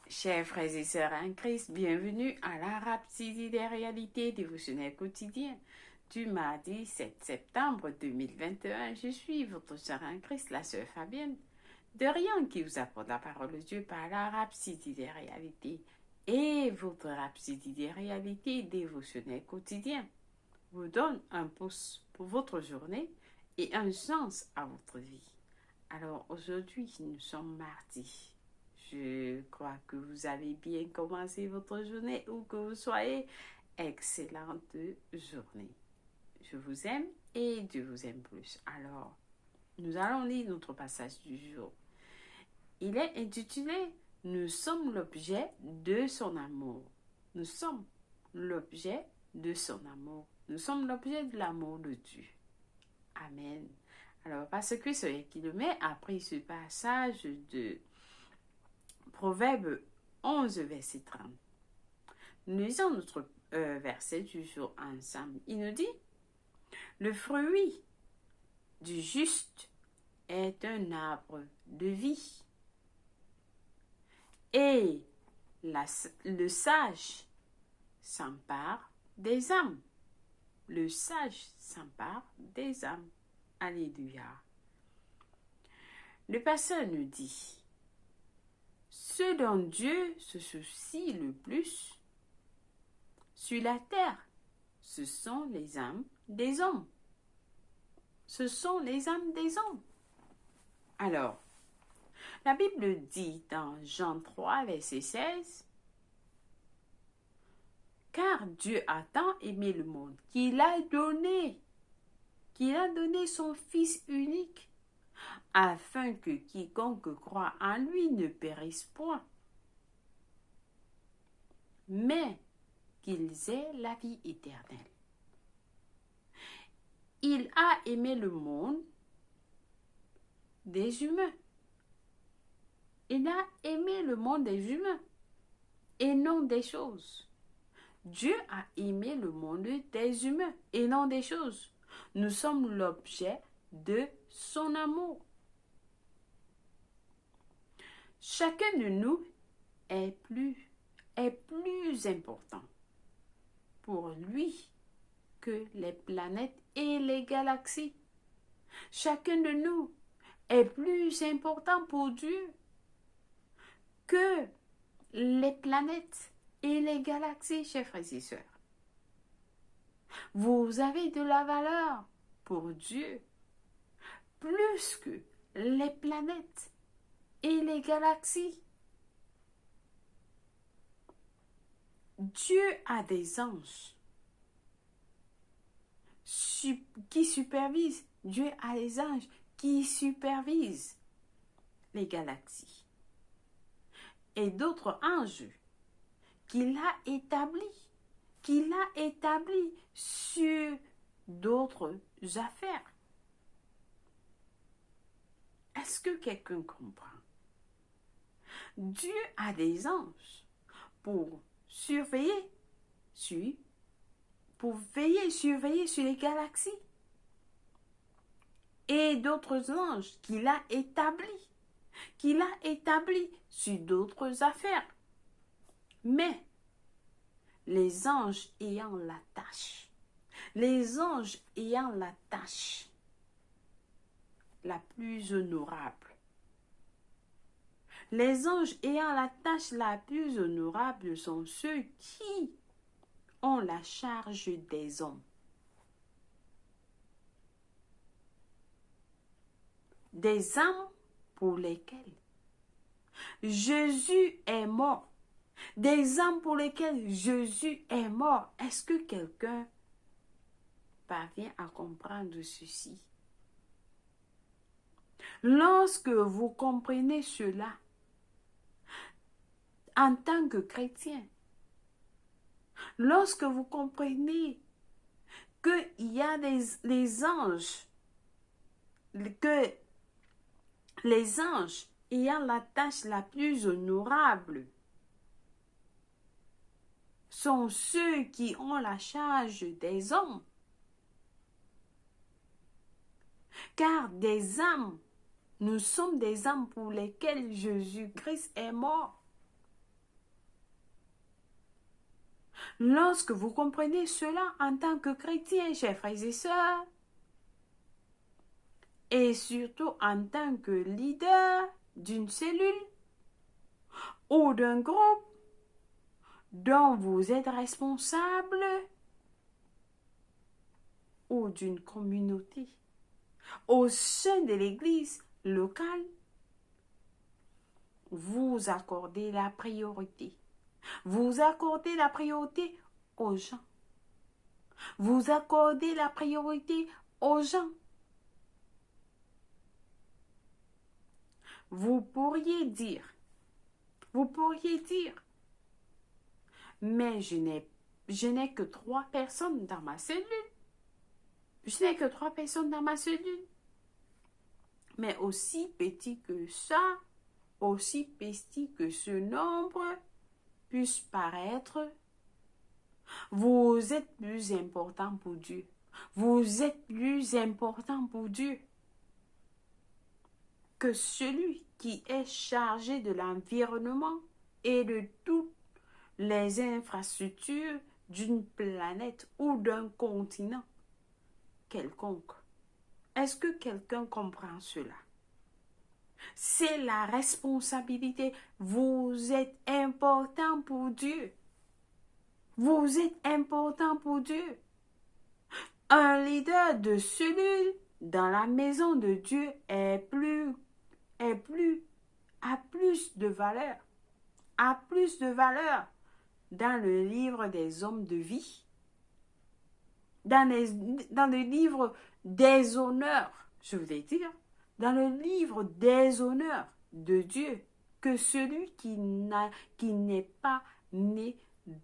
Chers frères et sœurs en Christ, bienvenue à la Rhapsodie des réalités dévotionnelles quotidiennes du mardi 7 septembre 2021. Je suis votre sœur en Christ, la sœur Fabienne, de Rien qui vous apporte la parole de Dieu par la Rhapsodie des réalités et votre Rhapsodie des réalités dévotionnelles quotidiennes vous donne un pouce pour votre journée et un sens à votre vie. Alors aujourd'hui, nous sommes mardi. Je crois que vous avez bien commencé votre journée ou que vous soyez excellente journée. Je vous aime et Dieu vous aime plus. Alors, nous allons lire notre passage du jour. Il est intitulé « Nous sommes l'objet de son amour ». Nous sommes l'objet de son amour. Nous sommes l'objet de l'amour de Dieu. Amen. Alors, parce que celui qui le met a pris ce passage de Proverbe 11, verset 30. Nous lisons notre verset du jour ensemble. Il nous dit, le fruit du juste est un arbre de vie. Et le sage s'empare des âmes. Le sage s'empare des âmes. Alléluia. Le pasteur nous dit, ce dont Dieu se soucie le plus sur la terre, ce sont les âmes des hommes. Ce sont les âmes des hommes. Alors, la Bible dit dans Jean 3, verset 16, « Car Dieu a tant aimé le monde qu'il a donné son Fils unique, afin que quiconque croit en lui ne périsse point, mais qu'ils aient la vie éternelle. Il a aimé le monde des humains. Il a aimé le monde des humains et non des choses. Dieu a aimé le monde des humains et non des choses. Nous sommes l'objet de son amour. Chacun de nous est plus important pour lui que les planètes et les galaxies. Chacun de nous est plus important pour Dieu que les planètes et les galaxies, chers frères et sœurs. Vous avez de la valeur pour Dieu plus que les planètes et les galaxies. Dieu a des anges qui supervisent. Dieu a des anges qui supervisent les galaxies. Et d'autres anges qu'il a établis sur d'autres affaires. Est-ce que quelqu'un comprend? Dieu a des anges pour surveiller sur les galaxies et d'autres anges qu'il a établis sur d'autres affaires. Mais les anges ayant la tâche la plus honorable, les anges ayant la tâche la plus honorable sont ceux qui ont la charge des hommes. Des âmes pour lesquelles Jésus est mort. Des âmes pour lesquelles Jésus est mort. Est-ce que quelqu'un parvient à comprendre ceci? Lorsque vous comprenez cela, en tant que chrétien, lorsque vous comprenez qu'il y a les anges, que les anges ayant la tâche la plus honorable sont ceux qui ont la charge des hommes. Car des âmes, nous sommes des âmes pour lesquelles Jésus-Christ est mort. Lorsque vous comprenez cela en tant que chrétien, chers frères et sœurs, et surtout en tant que leader d'une cellule ou d'un groupe dont vous êtes responsable ou d'une communauté au sein de l'église locale, vous accordez la priorité. Vous accordez la priorité aux gens. Vous accordez la priorité aux gens. Vous pourriez dire, mais je n'ai que 3 personnes dans ma cellule. Je n'ai que 3 personnes dans ma cellule. Mais aussi petit que ça, aussi petit que ce nombre puisse paraître, vous êtes plus important pour Dieu. Vous êtes plus important pour Dieu que celui qui est chargé de l'environnement et de toutes les infrastructures d'une planète ou d'un continent quelconque. Est-ce que quelqu'un comprend cela? C'est la responsabilité. Vous êtes important pour Dieu. Vous êtes important pour Dieu. Un leader de cellule dans la maison de Dieu a plus de valeur. A plus de valeur dans le livre des hommes de vie. Dans le livre des honneurs, je voulais dire, dans le livre des honneurs de Dieu, que celui qui n'est pas né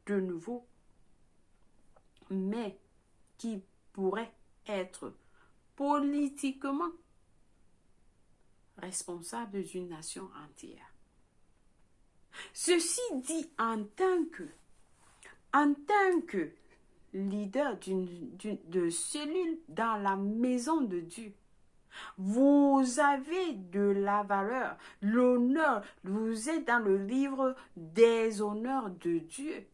de nouveau, mais qui pourrait être politiquement responsable d'une nation entière. Ceci dit, en tant que leader de cellule dans la maison de Dieu, vous avez de la valeur, l'honneur, vous êtes dans le livre des honneurs de Dieu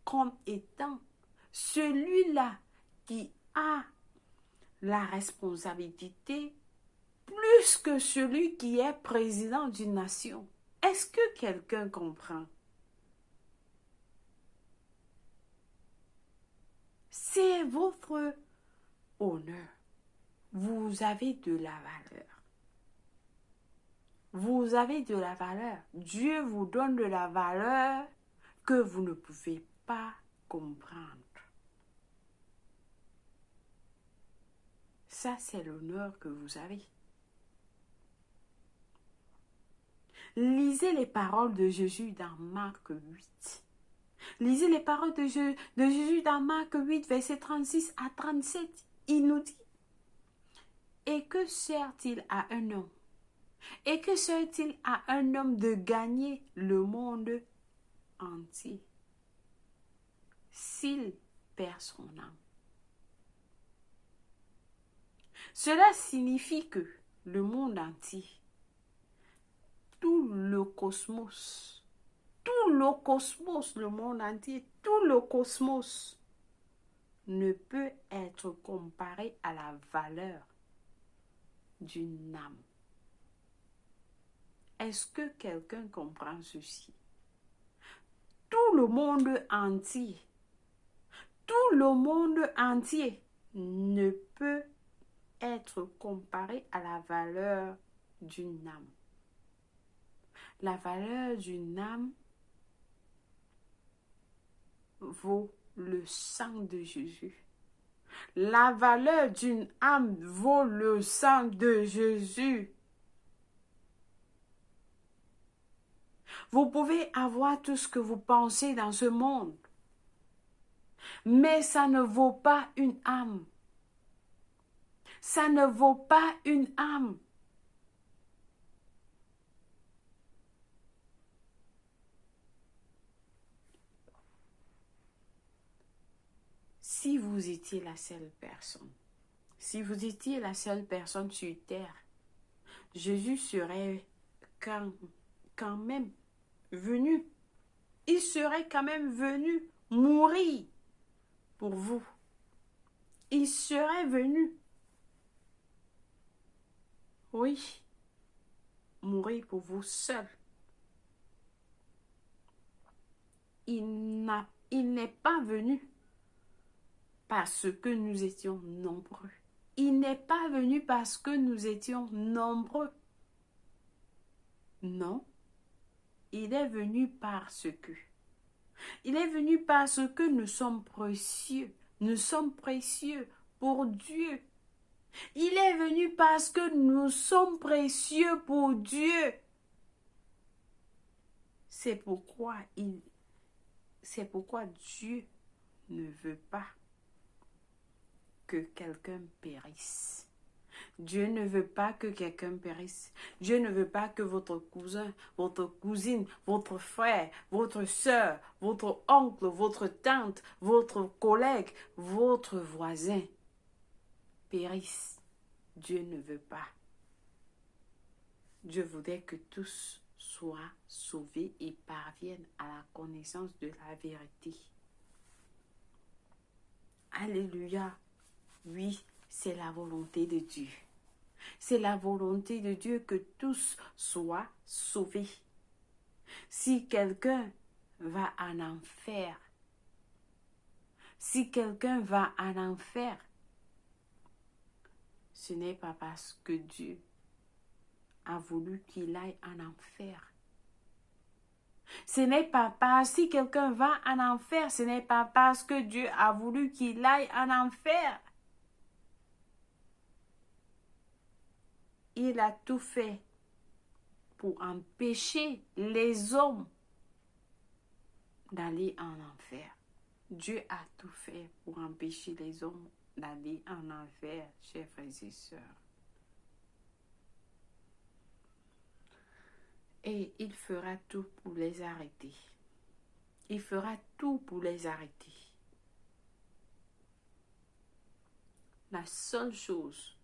comme étant celui-là qui a la responsabilité plus que celui qui est président d'une nation. Est-ce que quelqu'un comprend? C'est votre honneur. Vous avez de la valeur. Vous avez de la valeur. Dieu vous donne de la valeur que vous ne pouvez pas comprendre. Ça, c'est l'honneur que vous avez. Lisez les paroles de Jésus dans Marc 8. Lisez les paroles de Jésus dans Marc 8, versets 36 à 37. Il nous dit: et que sert-il à un homme? Et que sert-il à un homme de gagner le monde entier s'il perd son âme? Cela signifie que le monde entier, tout le cosmos, le monde entier, tout le cosmos ne peut être comparé à la valeur d'une âme. Est-ce que quelqu'un comprend ceci? Tout le monde entier ne peut être comparé à la valeur d'une âme. La valeur d'une âme vaut le sang de Jésus. La valeur d'une âme vaut le sang de Jésus. Vous pouvez avoir tout ce que vous pensez dans ce monde, mais ça ne vaut pas une âme. Ça ne vaut pas une âme. Si vous étiez la seule personne, sur terre, Jésus serait quand même venu. Il serait quand même venu mourir pour vous. Il serait venu, oui, mourir pour vous seul. Il n'est pas venu parce que nous étions nombreux. Il n'est pas venu parce que nous étions nombreux. Non, il est venu parce que. Il est venu parce que nous sommes précieux. Nous sommes précieux pour Dieu. Il est venu parce que nous sommes précieux pour Dieu. C'est pourquoi Dieu ne veut pas que quelqu'un périsse. Dieu ne veut pas que quelqu'un périsse. Dieu ne veut pas que votre cousin, votre cousine, votre frère, votre soeur, votre oncle, votre tante, votre collègue, votre voisin périsse. Dieu ne veut pas. Dieu voudrait que tous soient sauvés et parviennent à la connaissance de la vérité. Alléluia. Oui, c'est la volonté de Dieu. C'est la volonté de Dieu que tous soient sauvés. Si quelqu'un va en enfer, ce n'est pas parce que Dieu a voulu qu'il aille en enfer. Ce n'est pas parce que si quelqu'un va en enfer, ce n'est pas parce que Dieu a voulu qu'il aille en enfer. Il a tout fait pour empêcher les hommes d'aller en enfer. Dieu a tout fait pour empêcher les hommes d'aller en enfer, chers frères et sœurs. Et il fera tout pour les arrêter. Il fera tout pour les arrêter. La seule chose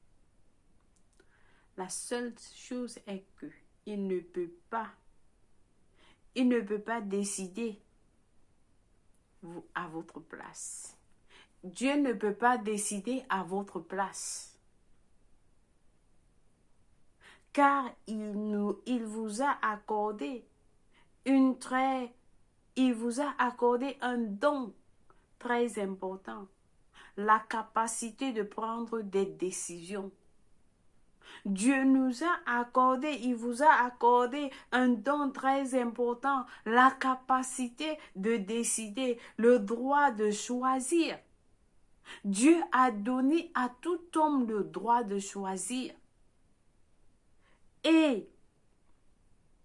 est que il ne peut pas décider à votre place. Dieu ne peut pas décider à votre place. Car il vous a accordé un don très important, la capacité de prendre des décisions. Dieu nous a accordé, il vous a accordé un don très important, la capacité de décider, le droit de choisir. Dieu a donné à tout homme le droit de choisir. Et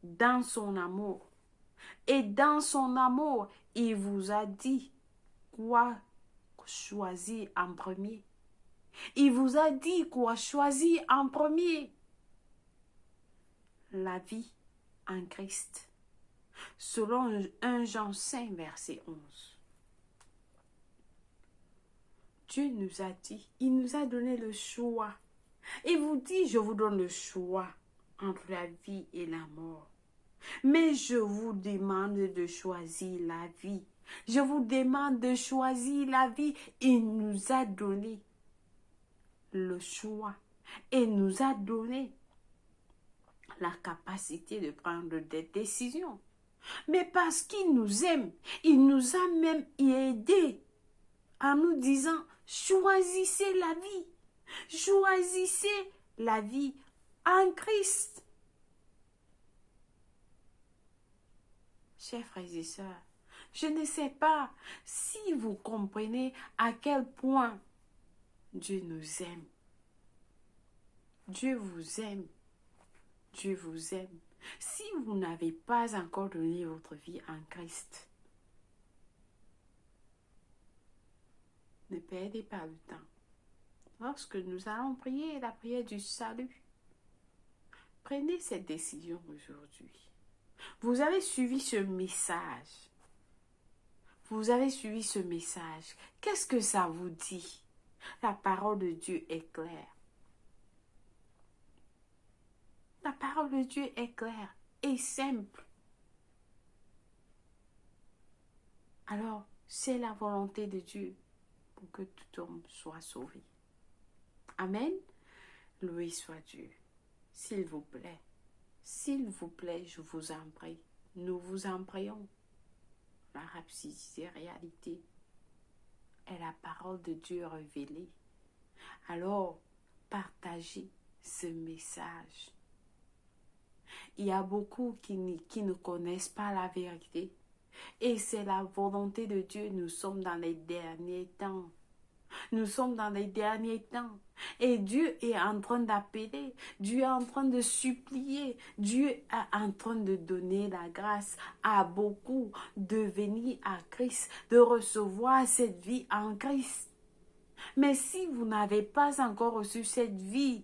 dans son amour, il vous a dit quoi choisir en premier. Il vous a dit quoi choisir en premier. La vie en Christ. Selon 1 Jean 5, verset 11. Dieu nous a dit, il nous a donné le choix. Il vous dit, je vous donne le choix entre la vie et la mort. Mais je vous demande de choisir la vie. Je vous demande de choisir la vie. Il nous a donné le choix et nous a donné la capacité de prendre des décisions. Mais parce qu'il nous aime, il nous a même aidés en nous disant, choisissez la vie. Choisissez la vie en Christ. Chers frères et sœurs, je ne sais pas si vous comprenez à quel point Dieu nous aime. Dieu vous aime. Dieu vous aime. Si vous n'avez pas encore donné votre vie en Christ, ne perdez pas le temps. Lorsque nous allons prier la prière du salut, prenez cette décision aujourd'hui. Vous avez suivi ce message. Vous avez suivi ce message. Qu'est-ce que ça vous dit? La parole de Dieu est claire. La parole de Dieu est claire et simple. Alors, C'est la volonté de Dieu pour que tout homme soit sauvé. Amen. Loué soit Dieu. S'il vous plaît, je vous en prie. Nous vous en prions. La rhapsodie réalité est la parole de Dieu révélée. Alors, partagez ce message. Il y a beaucoup qui ne connaissent pas la vérité. Et c'est la volonté de Dieu. Nous sommes dans les derniers temps. Nous sommes dans les derniers temps. Et Dieu est en train d'appeler. Dieu est en train de supplier. Dieu est en train de donner la grâce à beaucoup de venir à Christ, de recevoir cette vie en Christ. Mais si vous n'avez pas encore reçu cette vie,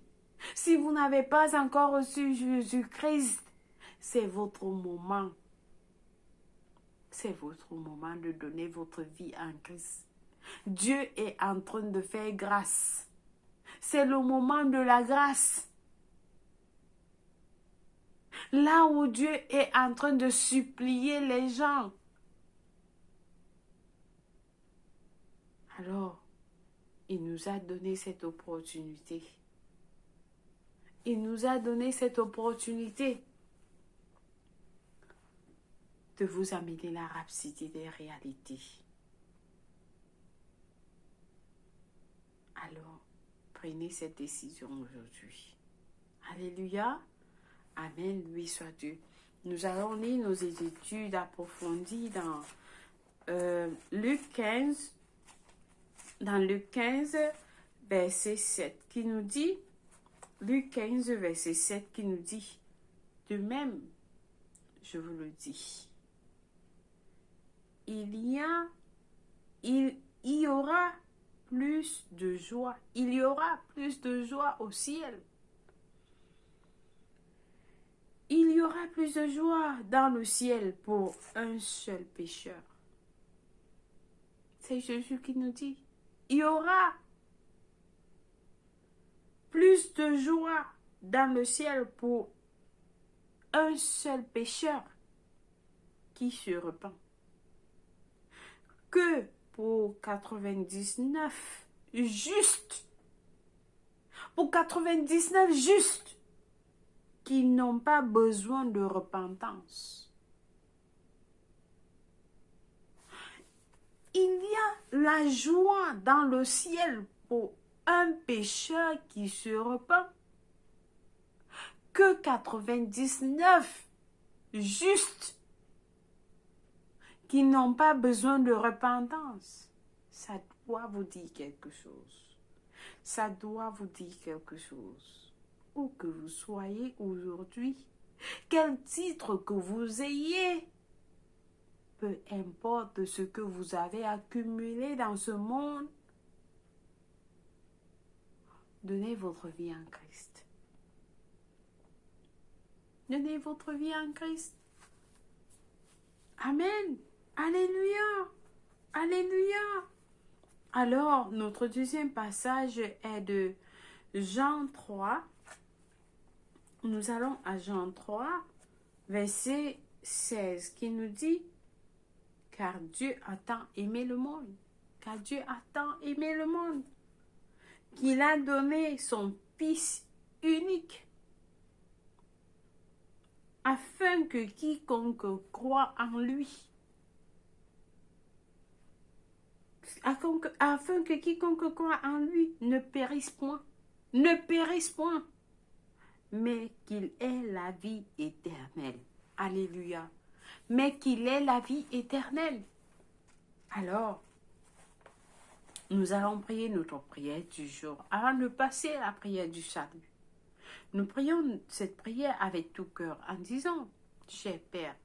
si vous n'avez pas encore reçu Jésus-Christ, c'est votre moment. C'est votre moment de donner votre vie en Christ. Dieu est en train de faire grâce. C'est le moment de la grâce. Là où Dieu est en train de supplier les gens. Alors, il nous a donné cette opportunité. Il nous a donné cette opportunité de vous amener la rhapsodie des réalités. Alors, prenez cette décision aujourd'hui. Alléluia. Amen. Loué soit Dieu. Nous allons lire nos études approfondies dans Luc 15. Dans Luc 15, verset 7, qui nous dit, Luc 15, verset 7, qui nous dit, de même, je vous le dis, il y aura plus de joie. Il y aura plus de joie au ciel. Il y aura plus de joie dans le ciel pour un seul pécheur. C'est Jésus qui nous dit, il y aura plus de joie dans le ciel pour un seul pécheur qui se repent que pour 99 justes. Pour 99 justes qui n'ont pas besoin de repentance. Il y a la joie dans le ciel pour un pécheur qui se repent que 99 justes qui n'ont pas besoin de repentance. Ça doit vous dire quelque chose. Ça doit vous dire quelque chose. Où que vous soyez aujourd'hui, quel titre que vous ayez, peu importe ce que vous avez accumulé dans ce monde, donnez votre vie en Christ. Donnez votre vie en Christ. Amen. Alléluia. Alléluia. Alors, notre deuxième passage est de Jean 3. Nous allons à Jean 3, verset 16, qui nous dit, car Dieu a tant aimé le monde, car Dieu a tant aimé le monde, qu'il a donné son Fils unique, afin que quiconque croit en lui, afin que quiconque croit en lui ne périsse point, mais qu'il ait la vie éternelle. Alléluia. Mais qu'il ait la vie éternelle. Alors, nous allons prier notre prière du jour. Avant de passer à la prière du salut, nous prions cette prière avec tout cœur en disant, cher Père,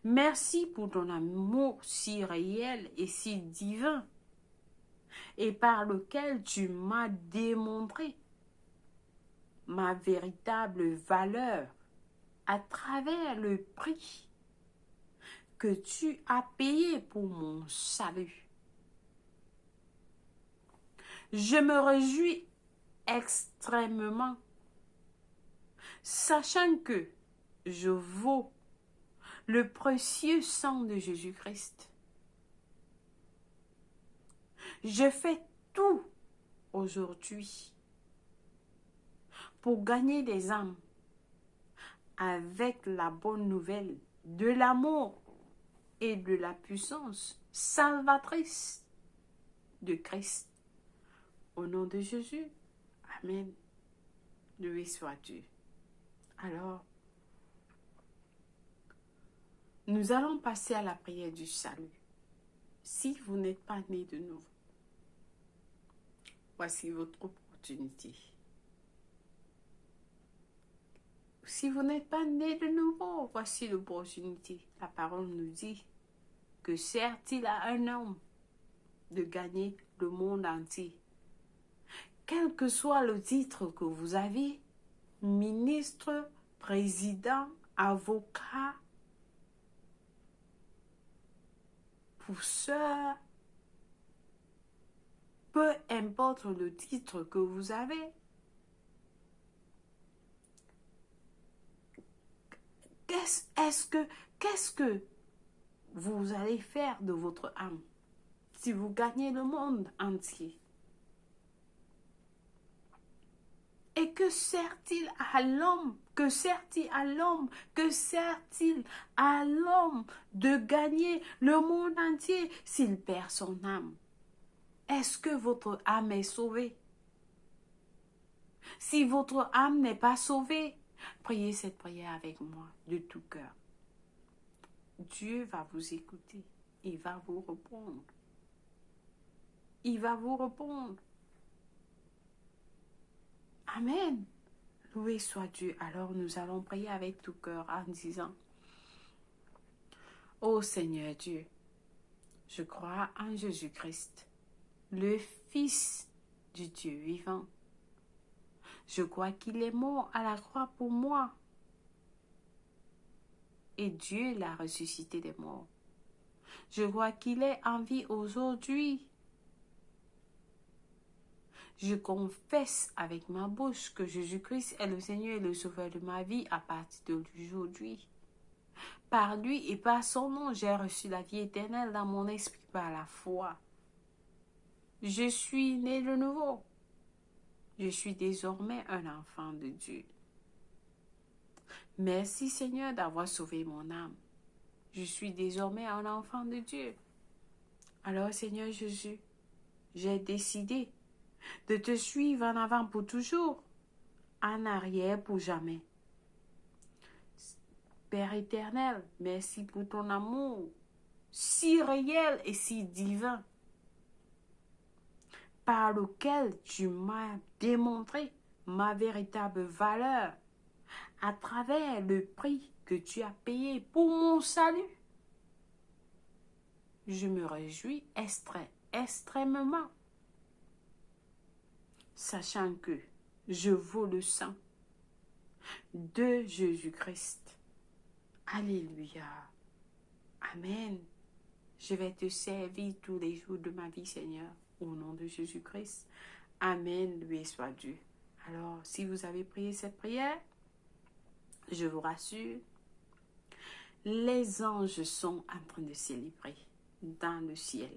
merci pour ton amour si réel et si divin et par lequel tu m'as démontré ma véritable valeur à travers le prix que tu as payé pour mon salut. Je me réjouis extrêmement, sachant que je vaux le précieux sang de Jésus-Christ. Je fais tout aujourd'hui pour gagner des âmes avec la bonne nouvelle de l'amour et de la puissance salvatrice de Christ. Au nom de Jésus, Amen. Loué soit Dieu. Alors, nous allons passer à la prière du salut. Si vous n'êtes pas né de nouveau, voici votre opportunité. Si vous n'êtes pas né de nouveau, voici l'opportunité. La parole nous dit que sert-il à un homme de gagner le monde entier? Quel que soit le titre que vous avez, ministre, président, avocat, pousseur, peu importe le titre que vous avez, qu'est-ce que vous allez faire de votre âme si vous gagnez le monde entier? Et que sert-il à l'homme? Que sert-il à l'homme? Que sert-il à l'homme de gagner le monde entier s'il perd son âme? Est-ce que votre âme est sauvée? Si votre âme n'est pas sauvée, priez cette prière avec moi de tout cœur. Dieu va vous écouter. Il va vous répondre. Il va vous répondre. Amen. Loué soit Dieu. Alors nous allons prier avec tout cœur en disant: Ô Seigneur Dieu, je crois en Jésus-Christ, le Fils du Dieu vivant. Je crois qu'il est mort à la croix pour moi. Et Dieu l'a ressuscité des morts. Je crois qu'il est en vie aujourd'hui. Je confesse avec ma bouche que Jésus-Christ est le Seigneur et le Sauveur de ma vie à partir d'aujourd'hui. Par lui et par son nom, j'ai reçu la vie éternelle dans mon esprit par la foi. Je suis né de nouveau. Je suis désormais un enfant de Dieu. Merci Seigneur d'avoir sauvé mon âme. Je suis désormais un enfant de Dieu. Alors Seigneur Jésus, j'ai décidé de te suivre en avant pour toujours, en arrière pour jamais. Père éternel, merci pour ton amour, si réel et si divin, par lequel tu m'as démontré ma véritable valeur à travers le prix que tu as payé pour mon salut. Je me réjouis extrêmement, sachant que je vaux le sang de Jésus-Christ. Alléluia. Amen. Je vais te servir tous les jours de ma vie, Seigneur, au nom de Jésus-Christ. Amen. Loué soit Dieu. Alors, si vous avez prié cette prière, je vous rassure, les anges sont en train de célébrer dans le ciel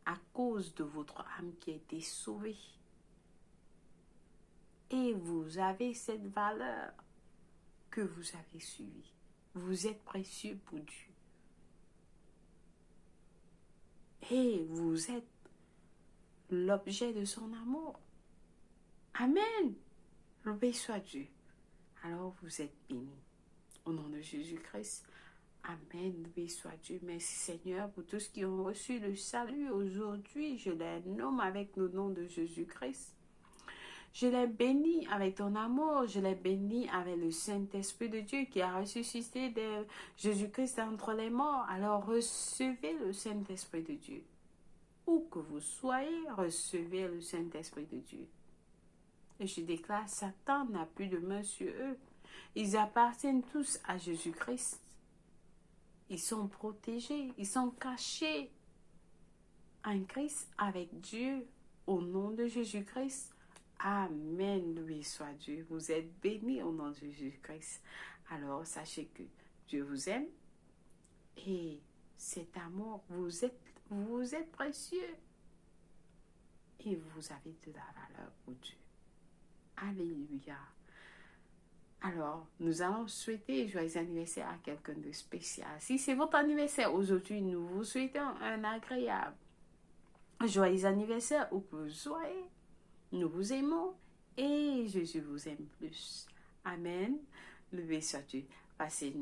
à cause de votre âme qui a été sauvée. Et vous avez cette valeur que vous avez suivie. Vous êtes précieux pour Dieu. Et vous êtes l'objet de son amour. Amen. Loué soit Dieu. Alors vous êtes bénis. Au nom de Jésus-Christ. Amen. Loué soit Dieu. Merci Seigneur pour tous qui ont reçu le salut aujourd'hui. Je les nomme avec le nom de Jésus-Christ. Je les bénis avec ton amour. Je les bénis avec le Saint-Esprit de Dieu qui a ressuscité de Jésus-Christ d'entre les morts. Alors recevez le Saint-Esprit de Dieu. Où que vous soyez, recevez le Saint-Esprit de Dieu. Et je déclare, Satan n'a plus de main sur eux. Ils appartiennent tous à Jésus-Christ. Ils sont protégés, ils sont cachés en Christ avec Dieu. Au nom de Jésus-Christ. Amen. Loué soit Dieu. Vous êtes bénis au nom de Jésus-Christ. Alors, sachez que Dieu vous aime et cet amour, vous Vous êtes précieux et vous avez de la valeur pour Dieu. Alléluia. Alors, nous allons souhaiter joyeux anniversaire à quelqu'un de spécial. Si c'est votre anniversaire aujourd'hui, nous vous souhaitons un agréable joyeux anniversaire où que vous soyez. Nous vous aimons et Jésus vous aime plus. Amen. Loué soit Dieu. Passez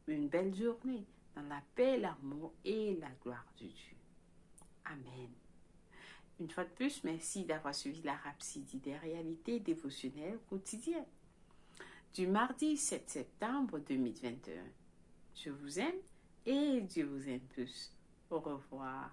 une belle journée dans la paix, l'amour et la gloire de Dieu. Amen. Une fois de plus, merci d'avoir suivi la Rhapsodie des réalités dévotionnelles quotidiennes du mardi 7 septembre 2021. Je vous aime et Dieu vous aime plus. Au revoir.